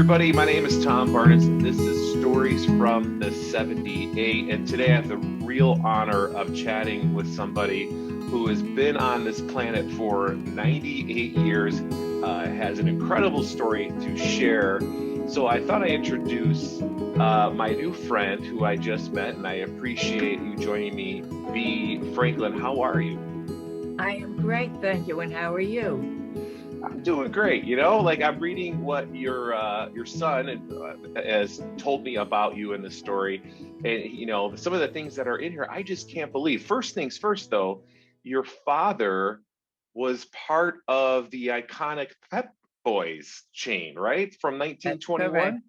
everybody. My name is Tom Barnes, and this is Stories from the 78. And today I have the real honor of chatting with somebody who has been on this planet for 98 years, has an incredible story to share. So I thought I'd introduce my new friend who I just met, and I appreciate you joining me, Bea Franklin. How are you? I am great, thank you. And how are you? I'm doing great. Like I'm reading what your son has told me about you in the story, and some of the things that are in here, I just can't believe. First things first, though, your father was part of the iconic Pep Boys chain, right? From That's correct. 1921.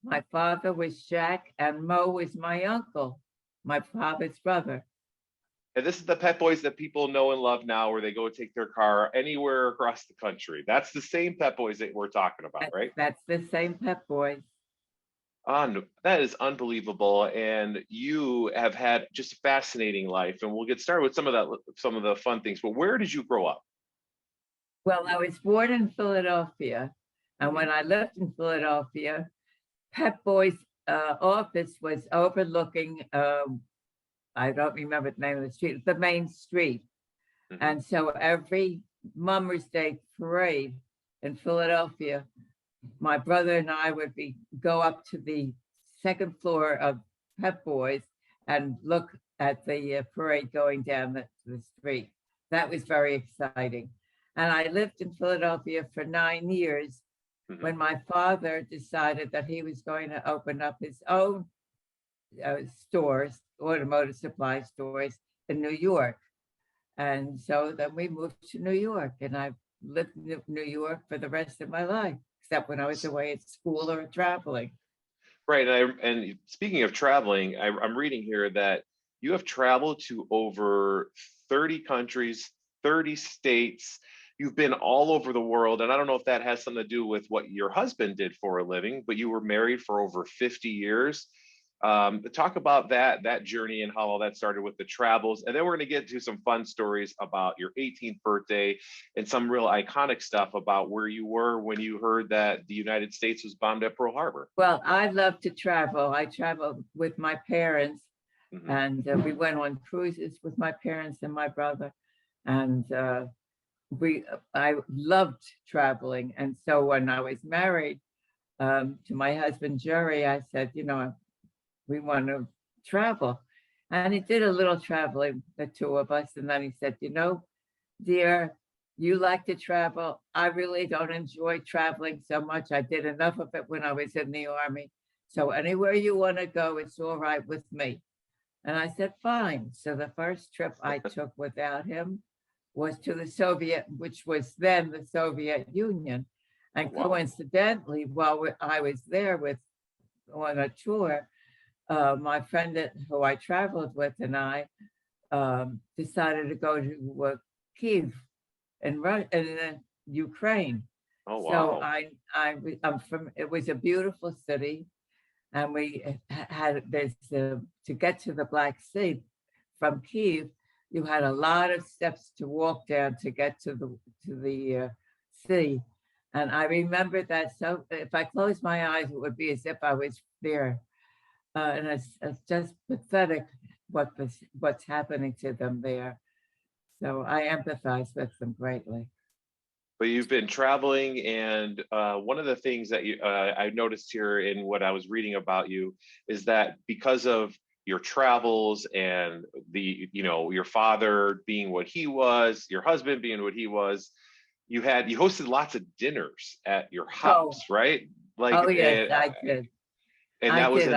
My father was Jack, and Mo was my uncle, my father's brother. And this is the Pep Boys that people know and love now, where they go take their car anywhere across the country. That's the same Pep Boys that we're talking about, right? That's the same Pep Boys. That is unbelievable. And you have had just a fascinating life. And we'll get started with some of the fun things. But where did you grow up? Well, I was born in Philadelphia, and when Mhm. I lived in Philadelphia, Pep Boys' office was overlooking, I don't remember the name of the street, the main street. Mhm. And so every Mummers Day parade in Philadelphia, my brother and I would go up to the second floor of Pep Boys and look at the parade going down the street. That was very exciting. And I lived in Philadelphia for 9 years Mhm. when my father decided that he was going to open up his own stores, automotive supply stores in New York. And so then we moved to New York, and I've lived in New York for the rest of my life, except when I was away at school or traveling. Right. And speaking of traveling, I'm reading here that you have traveled to over 30 countries, 30 states. You've been all over the world. And I don't know if that has something to do with what your husband did for a living, but you were married for over 50 years. Talk about that journey and how all that started with the travels, and then we're going to get to some fun stories about your 18th birthday and some real iconic stuff about where you were when you heard that the United States was bombed at Pearl Harbor. Well, I love to travel. I traveled with my parents, Hmm. and we went on cruises with my parents and my brother, and we I loved traveling. And so when I was married to my husband Jerry, I said, we want to travel. And he did a little traveling, the two of us. And then he said, dear, you like to travel. I really don't enjoy traveling so much. I did enough of it when I was in the Army. So anywhere you want to go, it's all right with me. And I said, fine. So the first trip I took without him was to the Soviet, which was then the Soviet Union. Oh, And wow. coincidentally, while I was there on a tour, my friend who I traveled with and I decided to go to Kiev in Ukraine. Oh, So wow. I'm from. It was a beautiful city, and we had to get to the Black Sea from Kiev. You had a lot of steps to walk down to get to the sea, and I remember that. So if I closed my eyes, it would be as if I was there, and it's just pathetic what's happening to them there. So I empathize with them greatly. But you've been traveling, and one of the things that I noticed here in what I was reading about you is that because of your travels and your father being what he was, your husband being what he was, you hosted lots of dinners at your Oh, house, right? Like, oh yes, I did. and I that was did.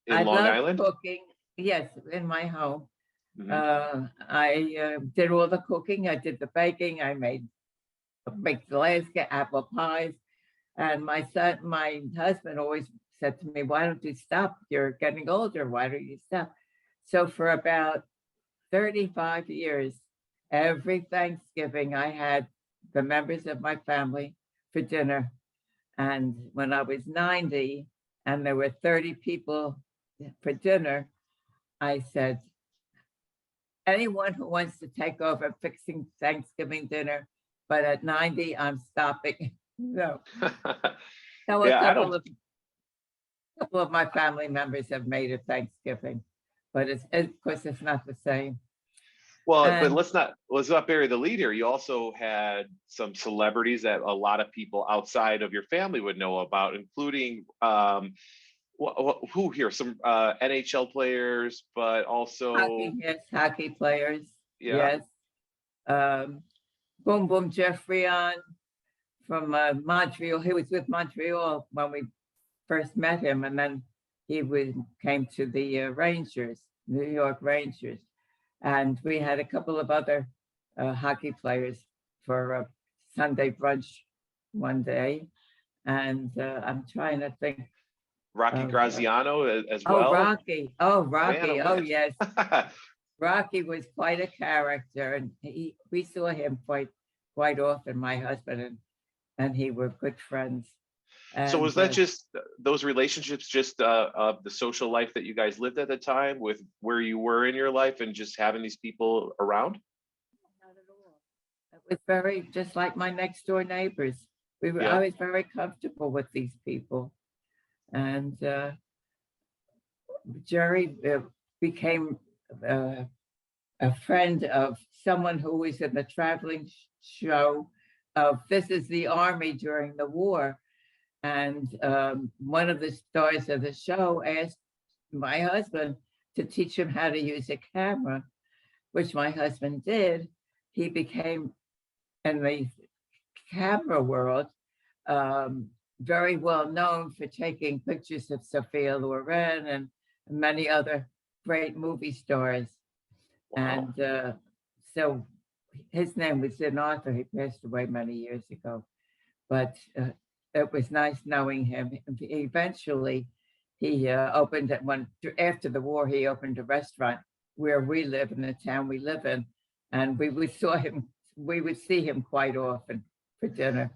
in I Long loved Island. cooking. Yes, in my home. Hmm. I did all the cooking. I did the baking. I baked Alaska apple pies. And my husband always said to me, "Why don't you stop? You're getting older. Why don't you stop?" So for about 35 years, every Thanksgiving, I had the members of my family for dinner. And when I was 90 and there were 30 people for dinner, I said, anyone who wants to take over fixing Thanksgiving dinner, but at 90, I'm stopping. No. So Yeah, I don't. a couple of my family members have made it Thanksgiving, but of course it's not the same. Well, but And let's not bury the lead here. You also had some celebrities that a lot of people outside of your family would know about, including who here? Some NHL players, but hockey, also yes, hockey players, yeah, yes. Um, Boom Boom Jeffrey on from Montreal. He was with Montreal when we first met him, and then came to the Rangers, New York Rangers, and we had a couple of other hockey players for a Sunday brunch one day, and I'm trying to think Rocky of Graziano as oh well. Man, oh Rocky, oh man. yes, Rocky was quite a character, and we saw him quite often. My husband and he were good friends, So and was that just those relationships, just of the social life that you guys lived at the time, with where you were in your life, and just having these people around? not at all. It was very just like my next door neighbors. I Yeah. was very comfortable with these people, and Jerry became uh, a friend of someone who was in the traveling show of This Is the Army during the war. And one of the stars of the show asked my husband to teach him how to use a camera, which my husband did. He became, in the camera world, very well known for taking pictures of Sophia Loren and many other great movie stars. Wow. And so his name was Zen Arthur. He passed away many years ago, but it was nice knowing him. Eventually, he opened at one after the war. He opened a restaurant where we live in the town we live in, and we would see him quite often for dinner.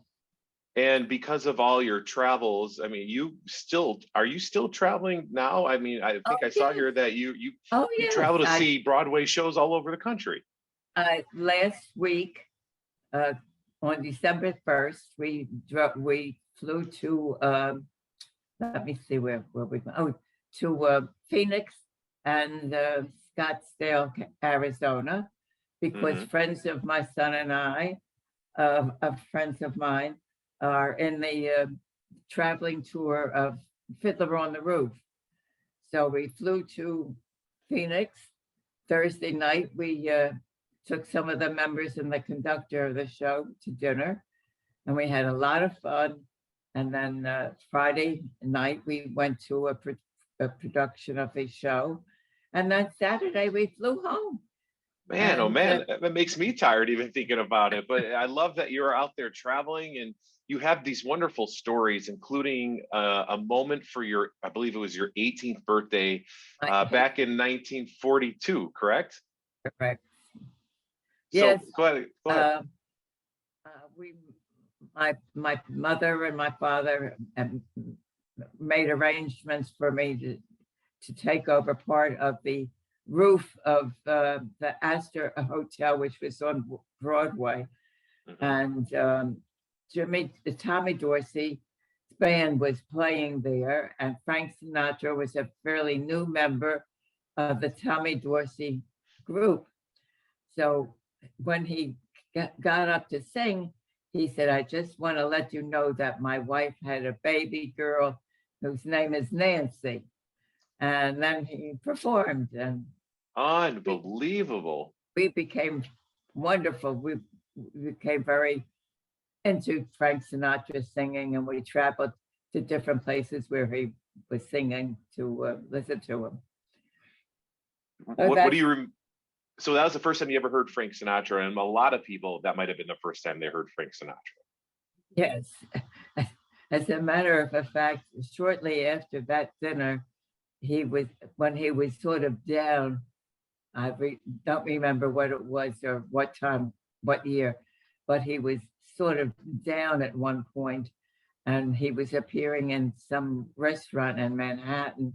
And because of all your travels, I mean, are you still traveling now? I mean, I Oh think I saw yes, here that you yes. travel to see Broadway shows all over the country. Last week, uh, on December 1st, we flew to let me see where we went. Oh, to Phoenix and Scottsdale, Arizona, because Hmm. friends of my son and I, of friends of mine, are in the traveling tour of Fiddler on the Roof. So we flew to Phoenix Thursday night. We took some of the members and the conductor of the show to dinner, and we had a lot of fun. And then Friday night, we went to a production of a show. And then Saturday, we flew home. Man, oh And man, that makes me tired even thinking about it. But I love that you're out there traveling and you have these wonderful stories, including a moment for I believe it was your 18th birthday I hate back in 1942, correct? correct. So Yes, go ahead. Go ahead. uh, we, my mother and my father made arrangements for me to take over part of the roof of the Astor Hotel, which was on Broadway. Mhm. And Tommy Dorsey Band was playing there, and Frank Sinatra was a fairly new member of the Tommy Dorsey group. So when he got up to sing, he said, "I just want to let you know that my wife had a baby girl whose name is Nancy." And then he performed, and we, Unbelievable. we became wonderful. We became very into Frank Sinatra singing, and we traveled to different places where he was singing to listen to him. So What do that's you So that was the first time you ever heard Frank Sinatra, and a lot of people that might have been the first time they heard Frank Sinatra. yes. As a matter of fact, shortly after that dinner, when he was sort of down. Don't remember what it was or what time, what year, but he was sort of down at one point, and he was appearing in some restaurant in Manhattan.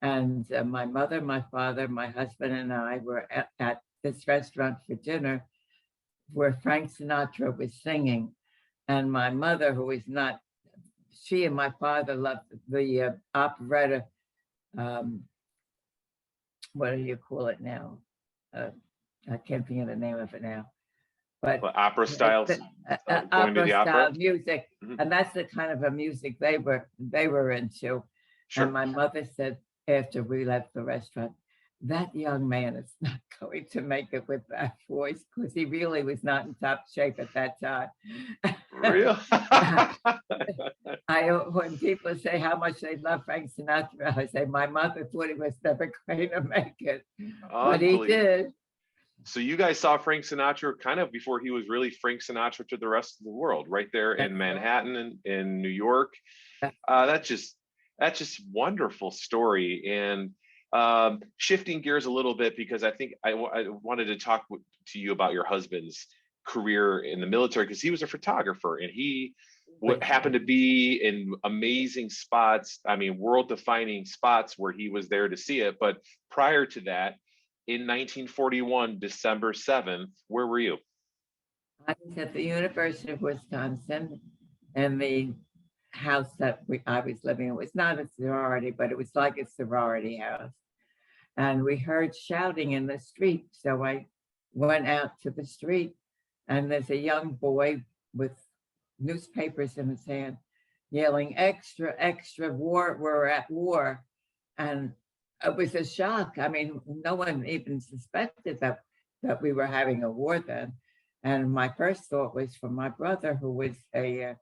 And my mother, my father, my husband, and I were at this restaurant for dinner where Frank Sinatra was singing. And my mother, who was not she and my father loved the operetta. Um, what do you call it now? I can't think of the name of it now. But Well, opera style, going to opera the style opera. music, Mhm. and that's the kind of a music they were into. Sure. And my mother said after we left the restaurant, that young man is not going to make it with that voice because he really was not in top shape at that time. Real. When people say how much they love Frank Sinatra, I say my mother thought he was never going to make it, but he Unbelievable. did. So you guys saw Frank Sinatra kind of before he was really Frank Sinatra to the rest of the world, right there in That's right. Manhattan and in New York. That's That's just wonderful story. And shifting gears a little bit because I think I wanted to talk to you about your husband's career in the military because he was a photographer and he happened to be in amazing spots. I mean, world-defining spots where he was there to see it. But prior to that, in 1941, December 7th, where were you? I was at the University of Wisconsin, and the house that I was living in was not a sorority, but it was like a sorority house. And we heard shouting in the street. So I went out to the street, and there's a young boy with newspapers in his hand yelling, extra, extra, war, we're at war. And it was a shock. I mean, no one even suspected that we were having a war then. And my first thought was for my brother, who was an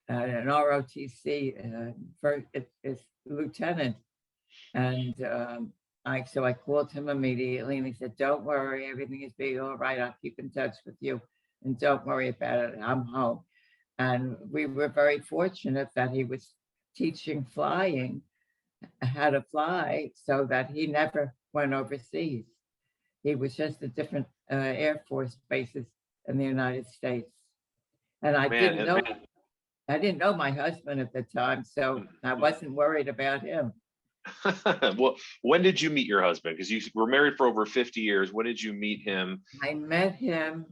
ROTC lieutenant. And so I called him immediately, and he said, "Don't worry, everything is being all right. I'll keep in touch with you, and don't worry about it. I'm home." And we were very fortunate that he was teaching flying, how to fly, so that he never went overseas. He was just at different Air Force bases in the United States. And I didn't know my husband at the time, so I wasn't worried about him. Well, when did you meet your husband? Because you were married for over 50 years. When did you meet him? I met him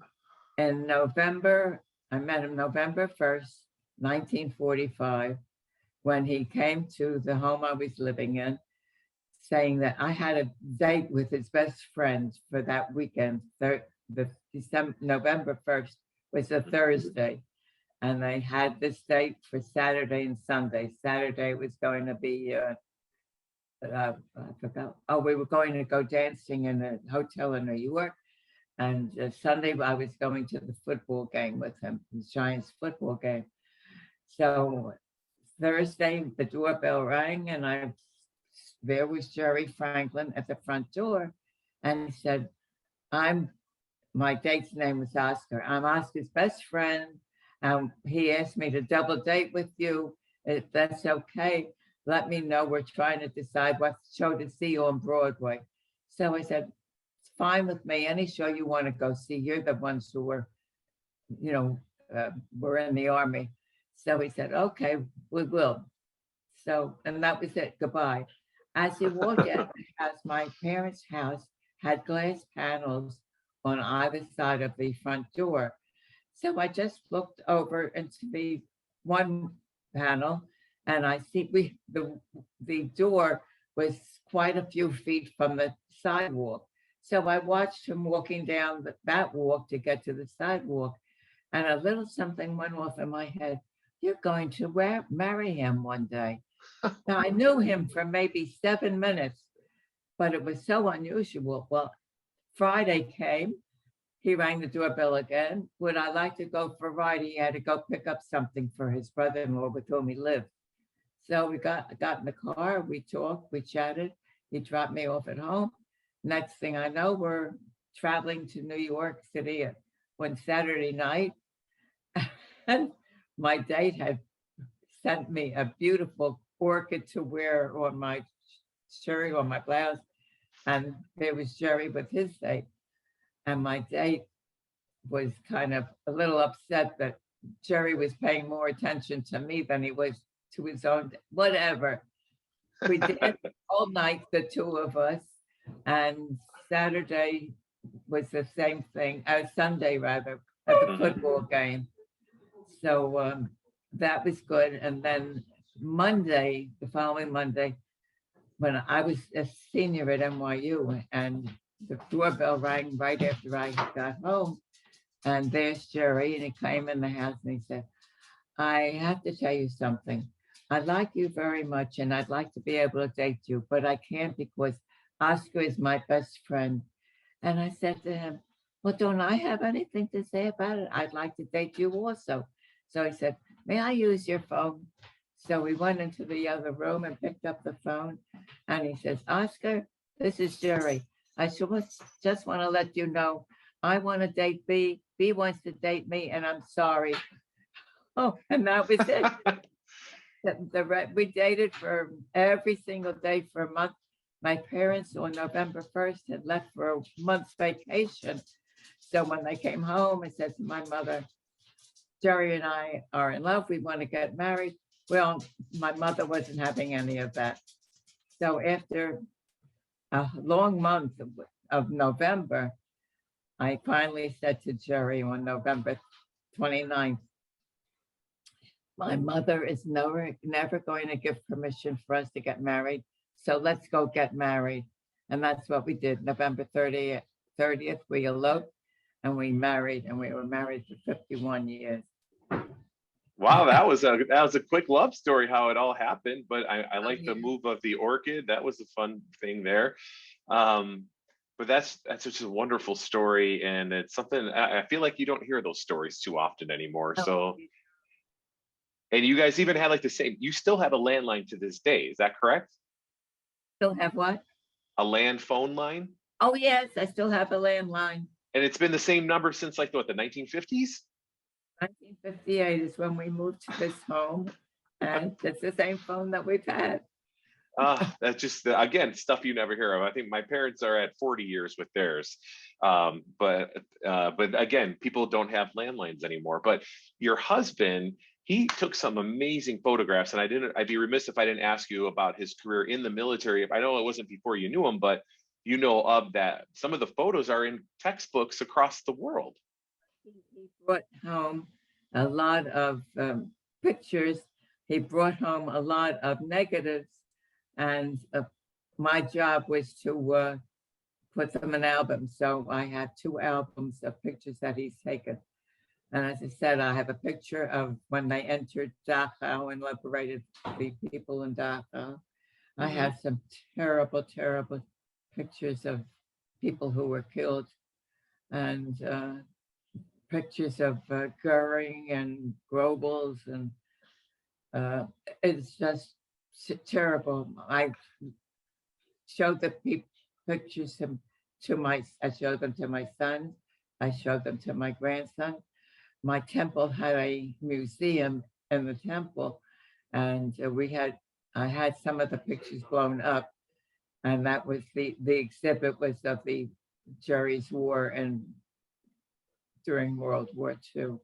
in November. I met him November 1st, 1945, when he came to the home I was living in, saying that I had a date with his best friend for that weekend. November 1st was a Thursday, and they had this date for Saturday and Sunday. Saturday was going to be, I forgot. Oh, we were going to go dancing in a hotel in New York. And Sunday, I was going to the football game with him, the Giants football game. So Thursday, the doorbell rang, and there was Jerry Franklin at the front door. And he said, my date's name was Oscar. I'm Oscar's best friend. He asked me to double date with you. If that's okay, let me know. We're trying to decide what show to see on Broadway. So I said, it's fine with me. Any show you want to go see. You're the ones who were, were in the Army. So he said, okay, we will. So, and that was it. Goodbye. As he walked out of the house, my parents' house had glass panels on either side of the front door. So I just looked over into the one panel, and I see the door was quite a few feet from the sidewalk. So I watched him walking down that walk to get to the sidewalk, and a little something went off in my head. You're going to marry him one day. Now, I knew him for maybe 7 minutes, but it was so unusual. Well, Friday came. He rang the doorbell again. Would I like to go for a ride? He had to go pick up something for his brother-in-law with whom he lived. So we got in the car, we talked, we chatted. He dropped me off at home. Next thing I know, we're traveling to New York City one Saturday night. And my date had sent me a beautiful orchid to wear on my shirt, on my blouse. And there was Jerry with his date. And my date was kind of a little upset that Jerry was paying more attention to me than he was to his own, whatever. We danced all night, the two of us. And Saturday was the same thing, Sunday rather, at the football game. So that was good. And then Monday, the following Monday, when I was a senior at NYU, and the doorbell rang right after I got home, and there's Jerry, and he came in the house and he said, I have to tell you something. I like you very much, and I'd like to be able to date you, but I can't because Oscar is my best friend. And I said to him, well, don't I have anything to say about it? I'd like to date you also. So he said, may I use your phone? So we went into the other room and picked up the phone. And he says, Oscar, this is Jerry. I just want to let you know, I want to date B. B wants to date me, and I'm sorry. Oh, and that was it. We dated for every single day for a month. My parents on November 1st had left for a month's vacation. So when they came home, I said to my mother, Jerry and I are in love. We want to get married. Well, my mother wasn't having any of that. So after a long month of November, I finally said to Jerry on November 29th, my mother is never going to give permission for us to get married. So let's go get married. And that's what we did. November 30th, we eloped and we married, and we were married for 51 years. Wow, that was a quick love story how it all happened, but I like the move of the orchid. That was a fun thing there. But that's just a wonderful story, and it's something I feel like you don't hear those stories too often anymore. So, and you guys even had like the same, you still have a landline to this day, is that correct? Still have what? A land phone line? Oh, yes, I still have a landline. And it's been the same number since like what, the 1950s? 1958 is when we moved to this home, and it's the same phone that we've had. That's just again stuff you never hear of. I think my parents are at 40 years with theirs, but again, people don't have landlines anymore. But your husband, he took some amazing photographs, and I'd be remiss if I didn't ask you about his career in the military. I know it wasn't before you knew him, but you know of that. Some of the photos are in textbooks across the world. He brought home a lot of pictures. He brought home a lot of negatives, and my job was to put them in albums. So I have 2 albums of pictures that he's taken. And as I said, I have a picture of when they entered Dachau and liberated the people in Dachau. I have some terrible, terrible pictures of people who were killed, and pictures of Goering and Goebbels, and it's just terrible. I showed the pictures I showed them to my son. I showed them to my grandson. My temple had a museum in the temple, and I had some of the pictures blown up, and that was the exhibit was of the Jerry's War and during World War II.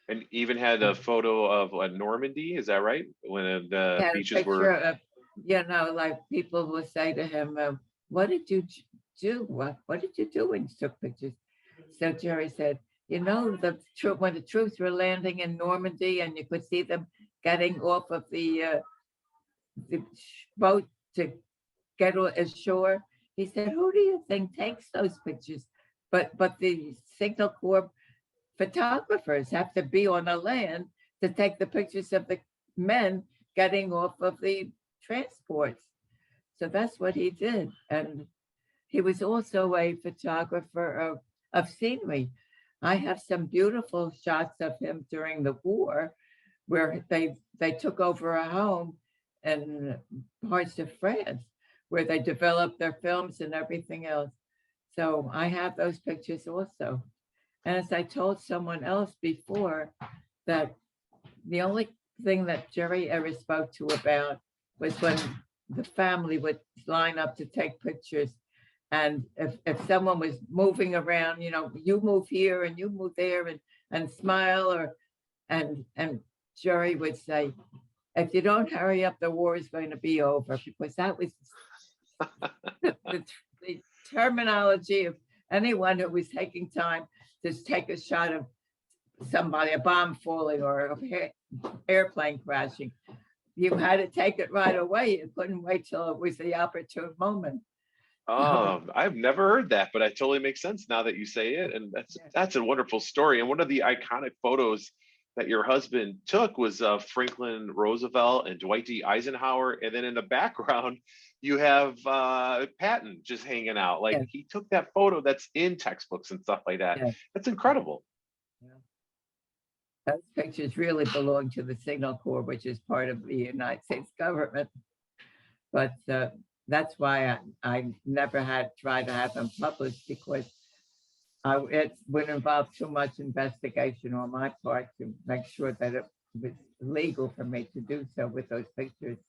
And even had a photo of Normandy, is that right? When the beaches were. Like people will say to him, what did you do? What did you do when you took pictures? So Jerry said, when the troops were landing in Normandy and you could see them getting off of the boat to get ashore, he said, who do you think takes those pictures? But the Signal Corps photographers have to be on the land to take the pictures of the men getting off of the transports. So that's what he did. And he was also a photographer of scenery. I have some beautiful shots of him during the war where they took over a home in parts of France where they developed their films and everything else. So I have those pictures also. And as I told someone else before, that the only thing that Jerry ever spoke to about was when the family would line up to take pictures. And if someone was moving around, you move here and you move there and smile, and Jerry would say, if you don't hurry up, the war is going to be over, because that was the terminology of anyone who was taking time to take a shot of somebody, a bomb falling or an airplane crashing, you had to take it right away. You couldn't wait till it was the opportune moment. I've never heard that, but it totally makes sense now that you say it. And Yeah, that's a wonderful story. And one of the iconic photos that your husband took was Franklin Roosevelt and Dwight D. Eisenhower. And then in the background, you have Patton just hanging out. Like yeah, he took that photo that's in textbooks and stuff like that. yeah, That's incredible. yeah. Those pictures really belong to the Signal Corps, which is part of the United States government. But that's why I never had tried to have them published, because it would involve too much investigation on my part to make sure that it was legal for me to do so with those pictures.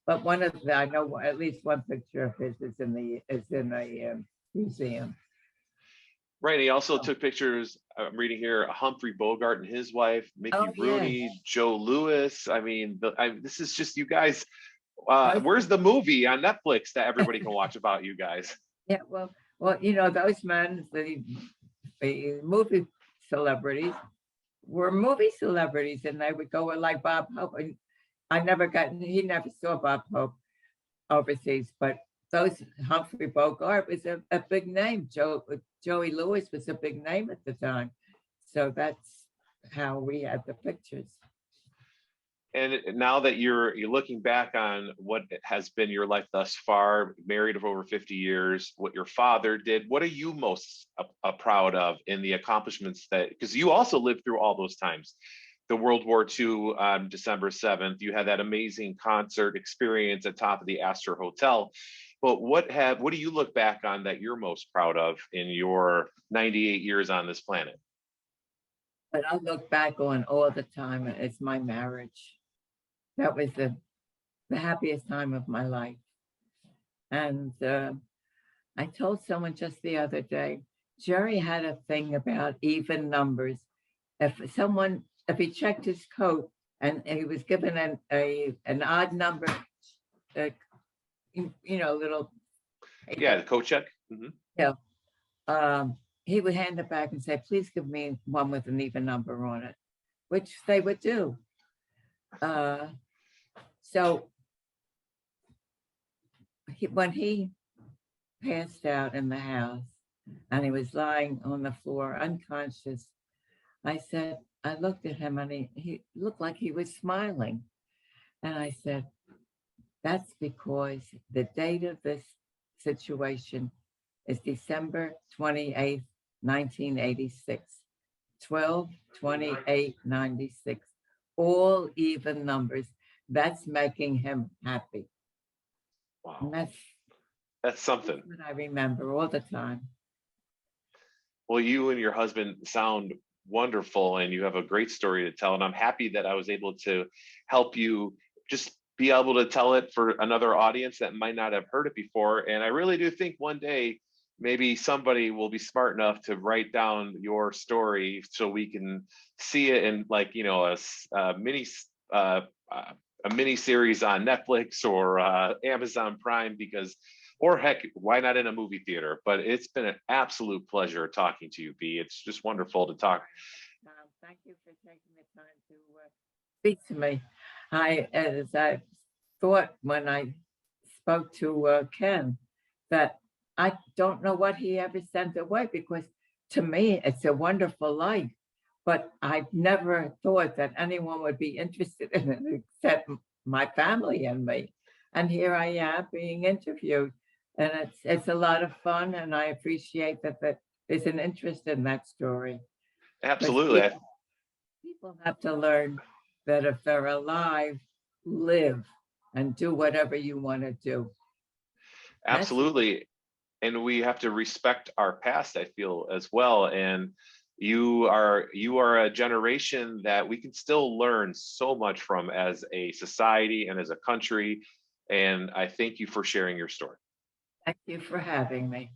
But one of the, I know at least one picture of his is in a museum. Right. He also took pictures. I'm reading here Humphrey Bogart and his wife, Mickey Oh yeah, Rooney, Joe Lewis. I mean, this is just you guys. those, Where's the movie on Netflix that everybody can watch about you guys? yeah. Well, those men, the movie celebrities were movie celebrities, and they would go with like Bob Hope. And he never saw Bob Hope overseas, but those Humphrey Bogart was a big name. Joey Lewis was a big name at the time. So that's how we had the pictures. And now that you're looking back on what has been your life thus far, married for over 50 years, what your father did, what are you most proud of in the accomplishments that, because you also lived through all those times, the World War II on December 7th, you had that amazing concert experience at top of the Astor Hotel. But what do you look back on that you're most proud of in your 98 years on this planet? But I look back on all the time, it's my marriage. That was the happiest time of my life. And I told someone just the other day, Jerry had a thing about even numbers. If he checked his coat and he was given an odd number, little paper, Yeah, the coat check. Mhm. yeah, he would hand it back and say, please give me one with an even number on it, which they would do. So when he passed out in the house and he was lying on the floor unconscious, I looked at him and he looked like he was smiling. And I said, that's because the date of this situation is December 28th, 1986, 12/28/96, all even numbers. That's making him happy. Wow. And That's something. what I remember all the time. Well, you and your husband sound wonderful and you have a great story to tell. And I'm happy that I was able to help you just be able to tell it for another audience that might not have heard it before. And I really do think one day maybe somebody will be smart enough to write down your story so we can see it in like, a mini series on Netflix or Amazon Prime, because or heck, why not in a movie theater? But it's been an absolute pleasure talking to you, Bea. It's just wonderful to talk. Thank you for taking the time to speak to me. As I thought when I spoke to Ken, that I don't know what he ever sent away, because to me, it's a wonderful life. But I never thought that anyone would be interested in it except my family and me. And here I am being interviewed. And it's a lot of fun, and I appreciate that there's an interest in that story. Absolutely. People have to learn that if they're alive, live and do whatever you want to do. Absolutely. And we have to respect our past, I feel, as well. And you are a generation that we can still learn so much from as a society and as a country. And I thank you for sharing your story. Thank you for having me.